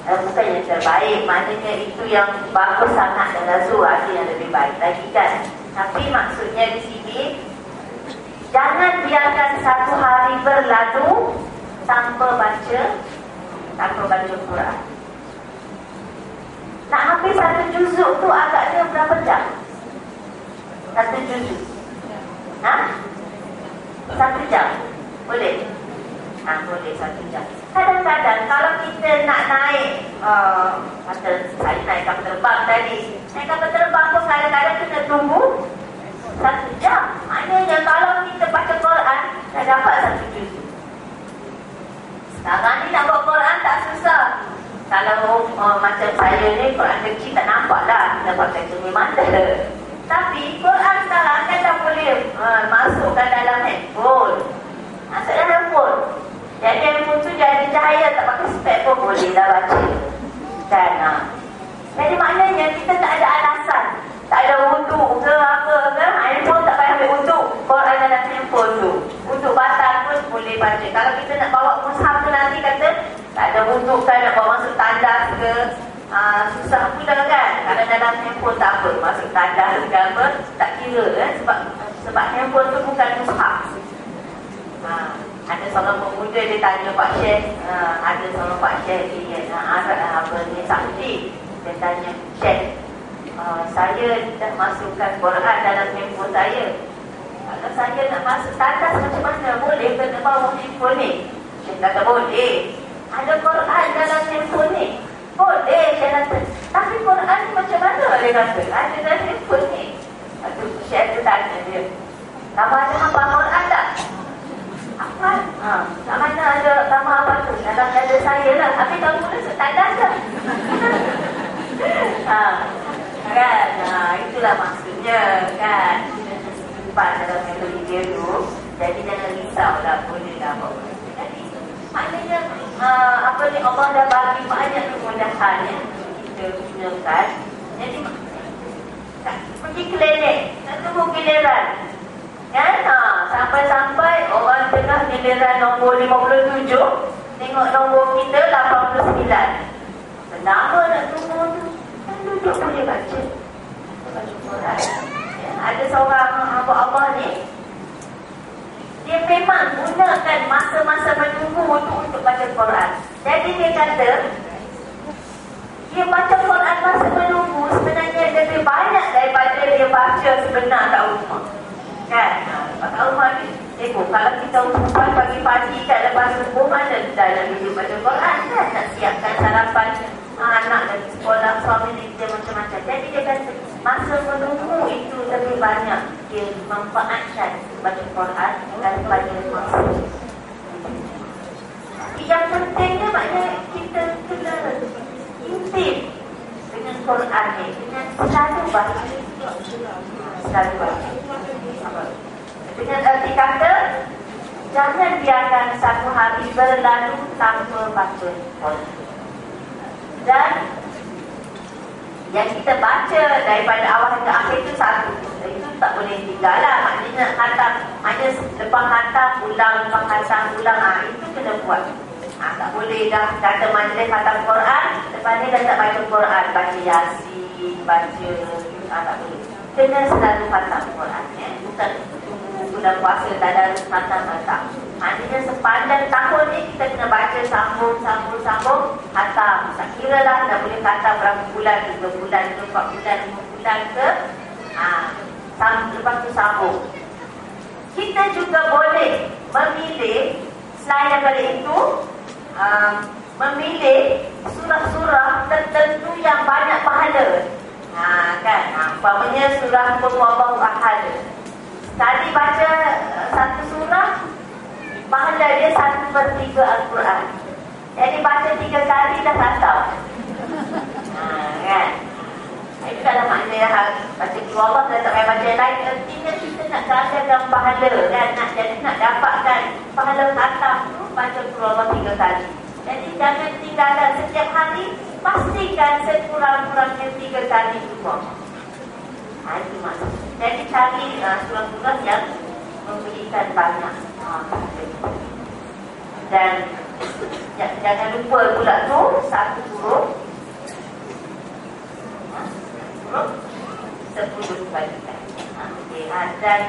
bukan yang terbaik, maknanya itu yang bagus sangat dan Rasul ada yang lebih baik lagi kan. Tapi maksudnya di sini, jangan biarkan satu hari berlalu tanpa baca Quran. Nak habis satu juzuk tu agaknya berapa jam? Satu juzuk. Satu jam. Boleh? Boleh 1 jam. Kadang-kadang kalau kita nak naik, kata saya naik kapal terbang tadi, naik kapal terbang pun kadang-kadang kita tunggu 1 jam. Maknanya kalau kita baca Quran, dah dapat 1 juzuk. Sekarang ni nak bawa Quran tak susah. Kalau macam saya ni, Quran kecil tak nampak lah, kita pakai cermin mata. Tapi Quran sekarang kan dah boleh masukkan dalam handphone. Masuk dalam handphone. Jadi handphone tu jadi cahaya, tak pakai spek pun boleh dah baca. Kan? Jadi maknanya kita tak ada alasan, tak ada wuduk ke apa ke, handphone tak payah ambil wuduk. Quran dalam handphone tu, wuduk batal pun boleh baca. Kalau kita nak bawa mushaf tu nanti kata tak ada wuduk kan, nak bawa masuk tandas ke, susah pula kan. Kalau dalam handphone tak apa, masuk tandas ke apa, tak kira kan, sebab handphone tu bukan mushaf. Ada seorang pemuda dia tanya Pak Syekh, ada seorang Pak Syekh di Saudi, dia tanya, Syekh, saya dah masukkan Quran dalam handphone saya. Kalau saya nak masuk tandas macam mana? Boleh ke nak bawa handphone ni? Syekh kata boleh. Ada Quran dalam handphone ni? Boleh, Syekh kata. Tapi Quran ni macam mana? Dia kata, ada dalam handphone ni. Syekh tu tanya dia, kamu ada hafal Quran tak? Apa? Tak mana ada nama apa tu? Dalam dada saya lah. Tapi kamu masuk tandas tak? Kan? Itulah maksudnya kan. Simpan dalam memori dia tu. Jadi jangan risau lah, boleh lah bawa. Jadi maknanya Allah dah bagi banyak kemudahan yang kita gunakan. Jadi pergi keliling, tak tunggu giliran. Kan? Sampai-sampai orang tengah giliran nombor 57, tengok nombor kita 89. Kenapa nak tunggu tu? Kan duduk boleh baca. Baca Quran. Ya, ada seorang abah ni, dia memang gunakan masa-masa menunggu untuk baca Quran. Jadi dia kata, dia baca Quran masa menunggu sebenarnya lebih banyak daripada dia baca sebenar kat rumah. Kan? Kat rumah ni, kalau kita umpan pagi-pagi kat lepas subuh, mana dah nak duduk baca Quran kan? Nak siapkan sarapan anak dari sekolah, suami dia macam-macam. Jadi dia kata, masa menunggu itu lebih banyak dia manfaatkan baca Quran daripada masa. Yang pentingnya maknanya kita kena intim dengan Quran ni, dengan selalu baca. Selalu baca. Dengan erti kata, jangan biarkan satu hari berlalu tanpa baca Quran. Dan yang kita baca daripada awal hingga akhir itu satu, itu tak boleh tinggal lah. Maknanya khatam, hanya lepas khatam ulang, lepas khatam ulang, itu kena buat. Tak boleh dah kata majlis khatam Quran, lepas ni dah tak baca Quran, baca Yasin, baca, tak boleh. Kena selalu khatam Quran, bukan bulan puasa tak ada khatam. Maknanya sepanjang tahun ni kita kena baca sambung khatam. Tak kira lah dah boleh khatam berapa bulan, 3 bulan ke 4 bulan, 5 bulan ke, lepas tu sambung. Kita juga boleh memilih selain daripada itu, memilih surah-surah tertentu yang banyak pahala. Kan? Umpamanya surah Qul Ahad. Sekali baca satu surah, pahala dia 1/3 Al-Quran. Jadi baca 3 kali dah khatam. Kan? Itu dalam makna baca Qul Allah dan tak payah baca yang lain. Artinya kita nak gandakan pahala kan? Nak dapatkan pahala khatam tu, baca Qul Allah 3 kali. Jadi jangan tinggalkan setiap hari, pastikan sekurang-kurangnya 3 kali juga. Itu maksud. Jadi cari surah-surah yang memberikan banyak. Dan jangan lupa pula tu, satu huruf dan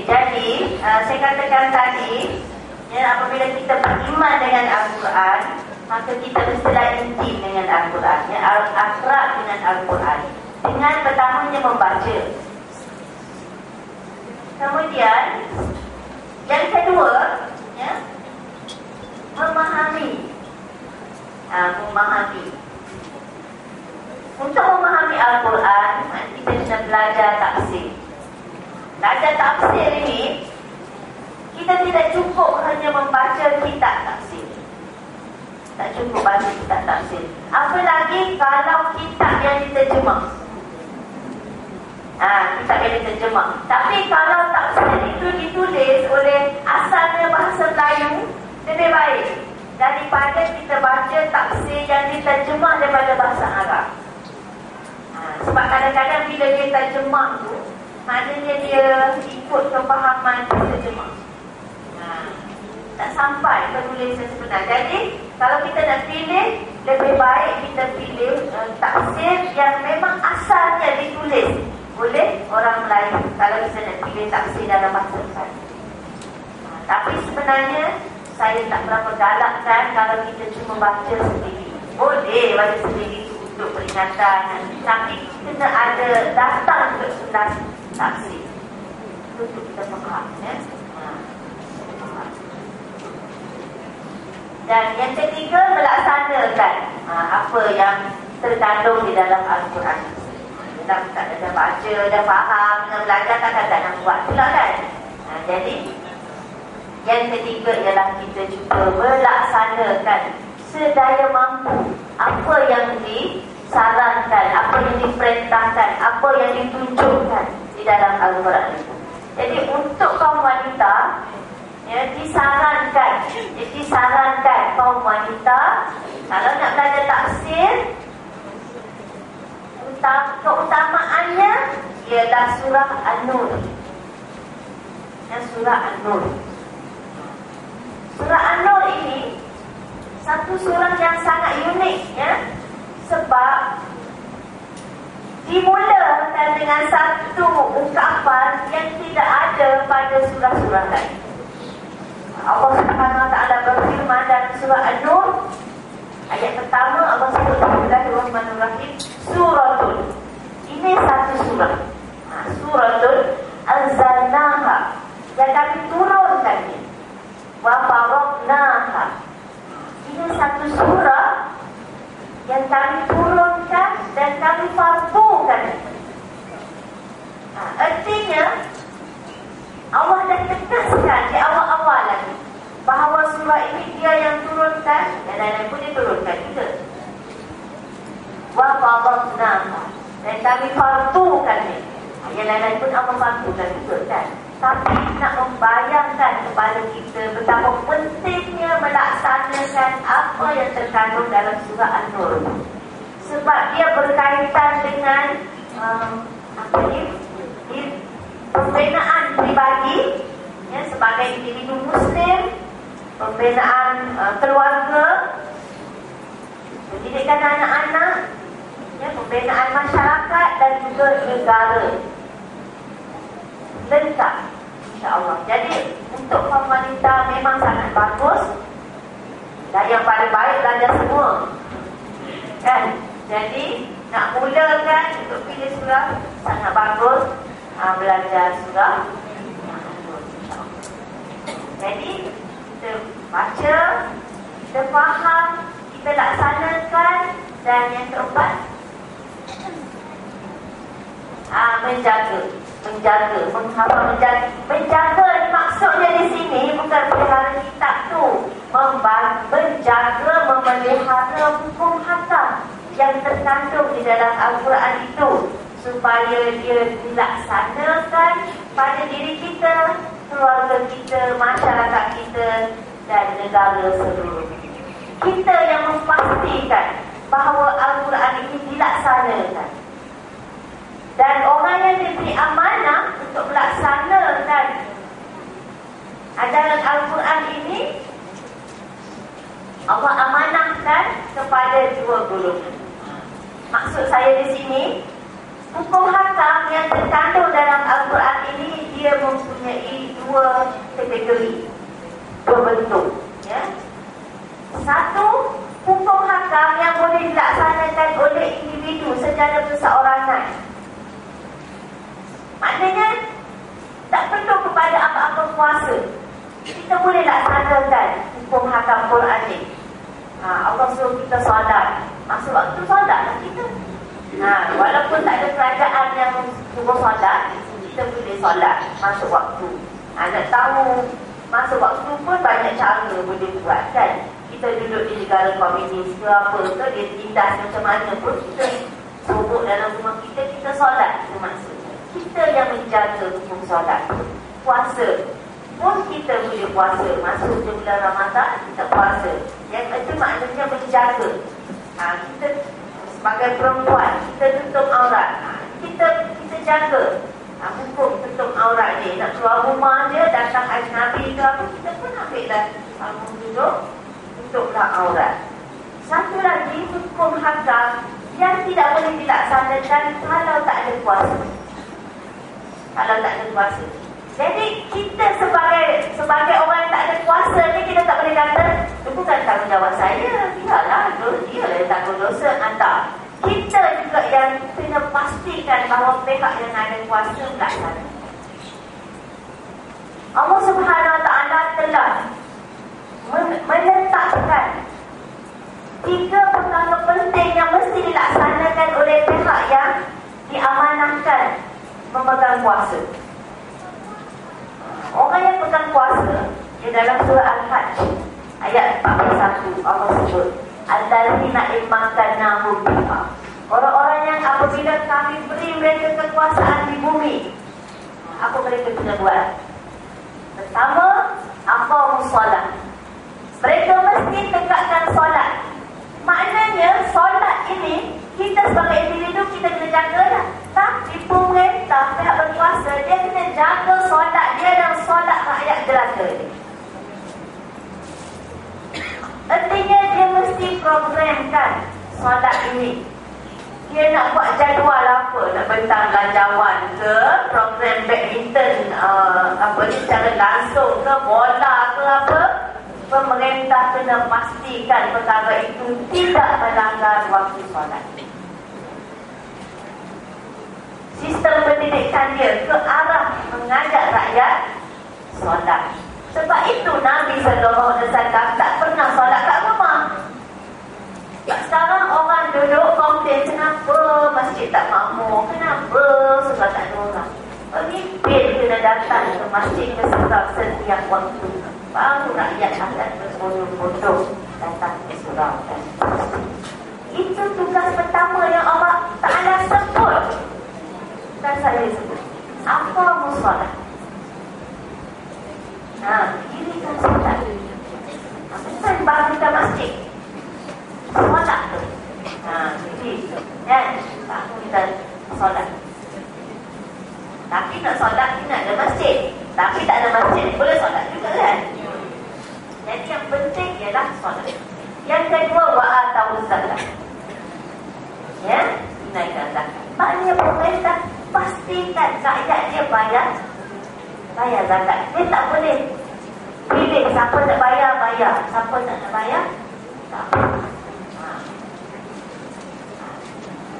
jadi, saya katakan tadi, ya, apabila kita beriman dengan Al-Quran, maka kita mestilah intim dengan Al-Quran, ya, akrab dengan Al-Quran, dengan pertamanya membaca. Kemudian, yang kedua, ya, memahami. Memahami. Untuk memahami Al-Quran, kita kena belajar tafsir. Belajar tafsir ini, kita tidak cukup hanya membaca kitab tafsir. Tak cukup baca kitab tafsir. Apalagi kalau kitab yang diterjemah. Kitab yang diterjemah. Tapi kalau tafsir itu ditulis oleh asalnya bahasa Melayu, lebih baik daripada kita baca tafsir yang diterjemah daripada bahasa Arab. Sebab kadang-kadang bila dia terjemah tu, maknanya dia ikut kefahaman terjemah. Tak sampai penulisan sebenar. Jadi, kalau kita nak pilih, lebih baik kita pilih tafsir yang memang asalnya ditulis oleh orang Melayu. Kalau kita nak pilih tafsir dalam bahasa Arab. Tapi sebenarnya, saya tak berapa galakkan kalau kita cuma baca sendiri. Boleh baca sendiri untuk peringatan, tapi kena ada datang ke kelas tafsir untuk kita faham, ya. Dan yang ketiga, melaksanakan apa yang terkandung di dalam Al-Quran. Tak ada baca, dah faham, dengan belajar tak nak buat pula kan. Jadi yang ketiga ialah kita cuba melaksanakan sedaya mampu apa yang disarankan, apa yang diperintahkan, apa yang ditunjukkan di dalam Al-Quran itu. Jadi untuk kaum wanita, ya, disarankan kaum wanita kalau nak belajar tafsir, keutamaannya ialah surah An-Nur. Ya, surah An-Nur. Surah An-Nur ini satu surah yang sangat unik, ya, sebab dimulakan dengan satu ungkapan yang tidak ada pada surah-surah lain. Allah Subhanahu Wa Taala berfirman dalam surah An-Nur, ayat pertama Allah sebut Bismillahirrahmanirrahim, suratul. Ini satu surah. Suratul anzalnaha, yang kami turunkan ini. Wa faradnaha. Ini satu surah yang kami turunkan dan kami fardukan. Artinya Allah dah tegaskan di awal-awal lagi bahawa surah ini dia yang turunkan, dan lain-lain pun dia turunkan juga. Wa faradnaha, dan kami fardukan ini. Yang lain-lain pun Allah fardukan juga kan. Tapi nak membayangkan kepada kita betapa pentingnya melaksanakan apa yang terkandung dalam surah An-Nur. Sebab dia berkaitan dengan pembinaan pribadi, ya, sebagai individu Muslim, pembinaan keluarga, pendidikan anak-anak, ya, pembinaan masyarakat dan juga negara. Lengkap, insya-Allah. Jadi untuk kaum wanita memang sangat bagus. Dan yang paling baik belajar semua, kan? Jadi nak mulakan untuk pilih surah sangat bagus, belajar surah. Jadi kita baca, kita faham, kita laksanakan. Dan yang keempat, menjaga maksudnya di sini bukan pelihara kitab tu, menjaga, memelihara hukum hakam yang terkandung di dalam Al-Quran itu, supaya dia dilaksanakan pada diri kita, keluarga kita, masyarakat kita dan negara seluruhnya. Kita yang memastikan bahawa Al-Quran ini dilaksanakan. Dan orang yang diberi amanah untuk melaksanakan ajaran Al-Quran ini, Allah amanahkan kepada dua golongan. Maksud saya di sini, hukum hakam yang terkandung dalam Al-Quran ini, dia mempunyai dua kategori, dua bentuk, ya. Satu, hukum hakam yang boleh dilaksanakan oleh individu secara perseorangan. Maknanya tak perlu kepada apa-apa kuasa, kita boleh laksanakan hukum hakam Quran ni. Allah suruh kita solat, masa waktu solat lah kita. Walaupun tak ada kerajaan yang suruh solat, kita boleh solat masuk waktu. Nak tahu masuk waktu pun banyak cara boleh buat, kan? Kita duduk di negara komunis ke apa ke, dia tindas macam mana pun, kita sobok dalam rumah kita, kita solat. Itu maksudnya kita yang menjaga hukum solat. Puasa pun kita boleh puasa, masuk je bulan Ramadan, kita puasa. Yang itu maknanya menjaga. Kita sebagai perempuan, kita tutup aurat, kita jaga hukum tutup aurat ni. Nak keluar rumah dia, datang ajnabi ke apa, kita pun ambil dah duduk, tutuplah aurat. Satu lagi, hukum hakam yang tidak boleh dilaksanakan kalau tak ada puasa. Kalau tak ada puasa. Jadi kita sebagai orang yang tak ada puasa ni, kita tak boleh kata itu bukan tanggungjawab saya, dia yang tanggung dosa. Kita juga yang kena pastikan bahawa pihak yang ada kuasa melaksanakan. Allah Subhanahu Wa Taala telah meletakkan 3 perkara penting yang mesti dilaksanakan oleh pihak yang diamanahkan memegang kuasa. Orang yang pegang kuasa, di dalam surah Al-Hajj ayat 41, Allah sebut allazina immakannahum biha, orang-orang yang apabila kami beri mereka kekuasaan di bumi, apa mereka kena buat? Pertama, aqamus solat. Mereka mesti tegakkan solat. Maknanya solat ini kita sebagai individu kita kena jaga lah. Tapi pemerintah, pihak berkuasa, dia kena jaga solat dia dan solat rakyat jelata ni. Artinya dia mesti programkan solat ini. Dia nak buat jadual apa, nak bentang belanjawan ke, program badminton secara langsung ke, bola ke apa, pemerintah kena pastikan perkara itu tidak melanggar waktu solat. Sistem pendidikan dia ke arah mengajak rakyat solat. Sebab itu Nabi SAW tak pernah solat kat rumah. Sekarang orang duduk komplain, kenapa masjid tak makmur, kenapa sebab tak ada orang. Pemimpin kena datang ke masjid ke surau setiap waktu, baru rakyat akan berbondong-bondong datang ke surau. Itu tugas pertama yang Allah Ta'ala sebut. Dan saya sebut apa musolat. Ini kan solat. Bukan bangunkan masjid, solat tu. Jadi kan, bangunkan solat. Tapi nak solat, kita ada masjid. Tapi tak ada masjid, boleh solat juga kan? Jadi yang penting ialah solat. Yang kedua, wa'atawuz zakat. Ya, tunaikan zakat. Maknanya pemerintah pastikan rakyat dia bayar zakat. Dia tak boleh pilih siapa nak bayar, siapa tak nak bayar, tak.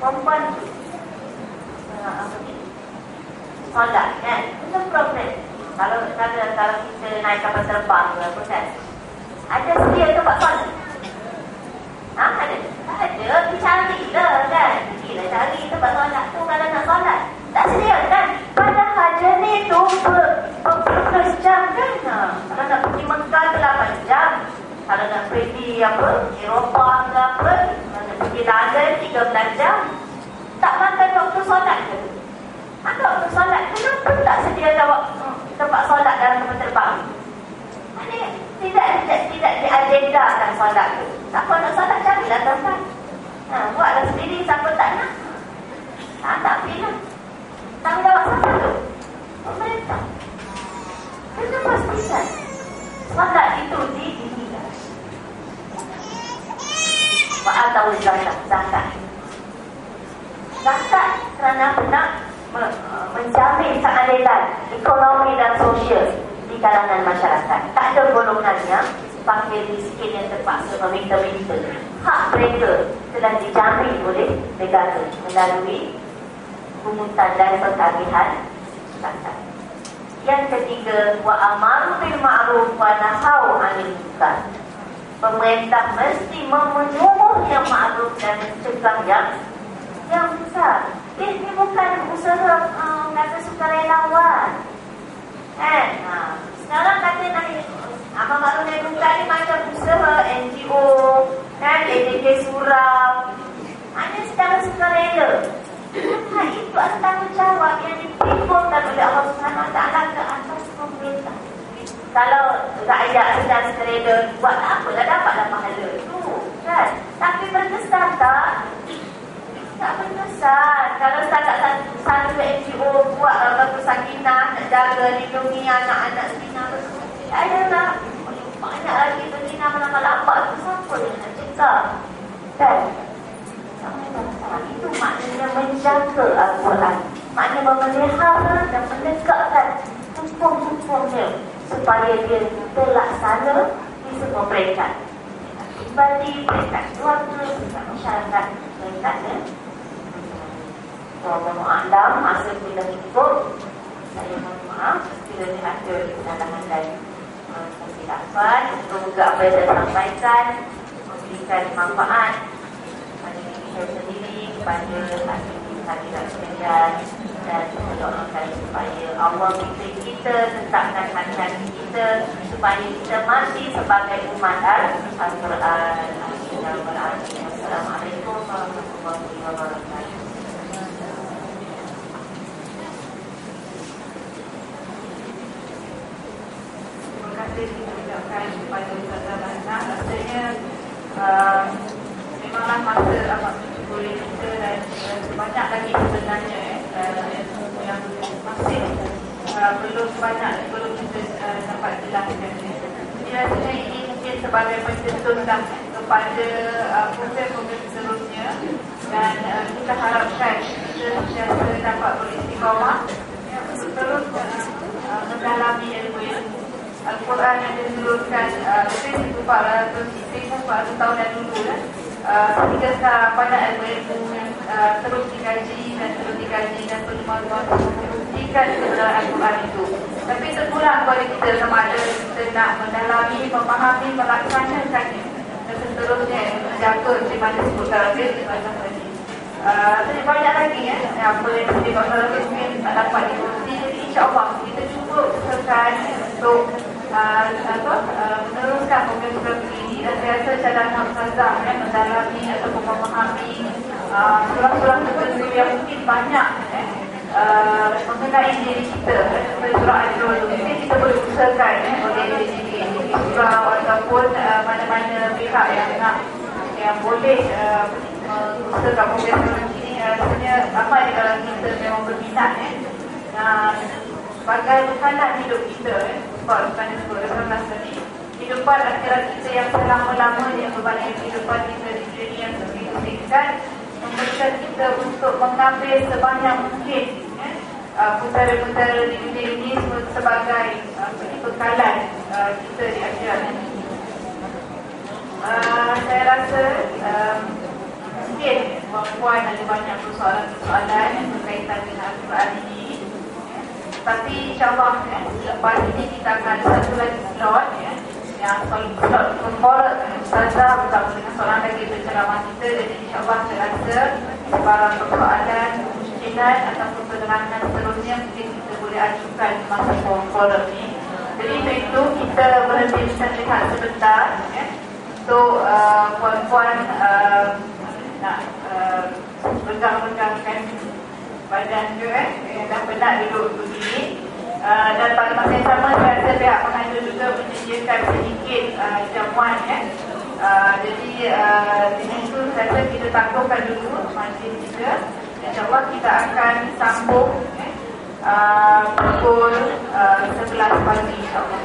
Perempuan solat kan, itu problem. Kalau kita naik kapal terbang ke apa kan, ada sedia tempat solat? Ada? Tak ada, dicarilah kan. Pergilah cari tempat solat tu kalau nak solat. Tak sedia kan? Padahal jenis tu ber jam kan. Kalau nak pergi Mekah 8 jam. Kalau nak pergi Eropah ke apa, kalau nak pergi London 13 jam. Tak makan waktu solat ke? Ada waktu solat, kenapa tak sediakan tempat solat dalam kapal terbang? Tidak diagendakan solat tu. Siapa nak solat, carilah tempat. Buatlah sendiri, siapa tak nak. Tak pilih. Tanggungjawab siapa tu? Pemerintah. Kena pastikan solat itu didirikan. Wa'atawuz zakat. Zakat kerana nak menjamin keadilan ekonomi dan sosial di kalangan masyarakat. Tak ada golongannya panggil miskin yang terpaksa meminta-minta. Hak mereka telah dijamin oleh negara melalui pungutan dan pentagihan zakat. Yang ketiga, wa'amaru bil ma'ruf wa nahau 'anil munkar. Pemerintah mesti menyuruh yang ma'ruf dan mencegah yang besar. Ini bukan usaha kata sukarelawan. Sekarang kata nak Amal Ma'ruf Nahi Munkar ni macam usaha NGO, kan, ADK Surau. Hanya secara sukarela. Itu adalah tanggungjawab yang ditimbulkan oleh Allah Subhanahu Wa Taala ke atas pemerintah. Kalau rakyat sedang sukarela buat apalah, dapatlah pahala tu, kan? Tapi berkesan tak? Tak berkesan. Kalau satu NGO buat bagus sakinah, nak jaga, lindungi anak-anak Sakinah, adalah banyak lagi berzina melambak-lambak tu, siapa yang nak cakap, kan? Itu maknanya menjaga Al-Quran, maknanya memelihara dan menegakkan hukum-hukumnya supaya dia terlaksana di semua peringkat, pribadi, peringkat keluarga, peringkat masyarakat, peringkat mohon maaf masa bila ikut. Saya mohon maaf bila ada kesalahan dan kesilapan. Semoga apa yang saya sampaikan memberikan manfaat kepada diri saya sendiri, kepada hadirat sekalian, dan mendoakan supaya Allah bimbing kita, tetapkan hati-hati kita supaya kita masih sebagai umat Al-Quran. Assalamualaikum warahmatullahi wabarakatuh. Kita ucapkan kepada Ustazah Basnah. Rasanya memanglah masa amat boleh kita dan banyak lagi sebenarnya yang masih belum kita dapat jelaskan. Jadi rasanya ini mungkin sebagai pencetuslah kepada proses-proses seterusnya, dan kita harapkan kita dapat beristiqamah terus mendalami ilmu Al-Quran yang diturunkan lebih 1400 tahun yang dulu, kan? Sehingga sekarang banyak ilmu yang terus dikaji dan perlu membuktikan kebenaran Al-Quran itu. Tapi terpulang kepada kita sama ada kita nak mendalami, memahami, melaksanakannya dan seterusnya menjaga di mana sebut terakhir di mana tadi. Jadi banyak lagi apa yang disebutkan mungkin tak dapat diurusi. Jadi insya-Allah kita cuba usahakan untuk meneruskan program ini, dan saya rasa cadangan Ustazah mendalami ataupun memahami surah-surah tertentu yang mungkin banyak mengenai diri kita, seperti surah Al-Nur. Mungkin kita boleh usahakan oleh diri surau ataupun mana-mana pihak yang boleh mengusahakan program ini. Rasanya ramai di kalangan kita memang berminat sebagai bekalan hidup kita, sebab bukan sebut Rasulullah tadi kehidupan akhirat kita yang selama-lamanya, berbanding kehidupan kita di dunia yang begitu singkat, memberikan kita untuk mengambil sebanyak mungkin putera-putera di dunia ini sebagai bekalan kita di akhirat nanti. Saya rasa mungkin puan ada banyak persoalan-persoalan yang berkaitan dengan Al-Quran ini. Tapi insyaAllah lepas ini kita akan ada satu lagi slot yang slot memperoleh Ustazah bersama dengan seorang lagi penceramah kita. Jadi insyaAllah saya rasa sebarang persoalan, kemungkinan ataupun penerangan seterusnya mungkin kita boleh ajukan di masa forum ini. Jadi untuk itu kita berhenti lihat sebentar untuk puan-puan nak regang-regangkan badan ke yang dah penat duduk begini. Dan pada masa yang sama saya rasa pihak pengajar juga menyediakan sedikit jamuan jadi dengan itu saya rasa kita tangguhkan dulu majlis kita. InsyaAllah kita akan sambung pukul 11 pagi insyaAllah.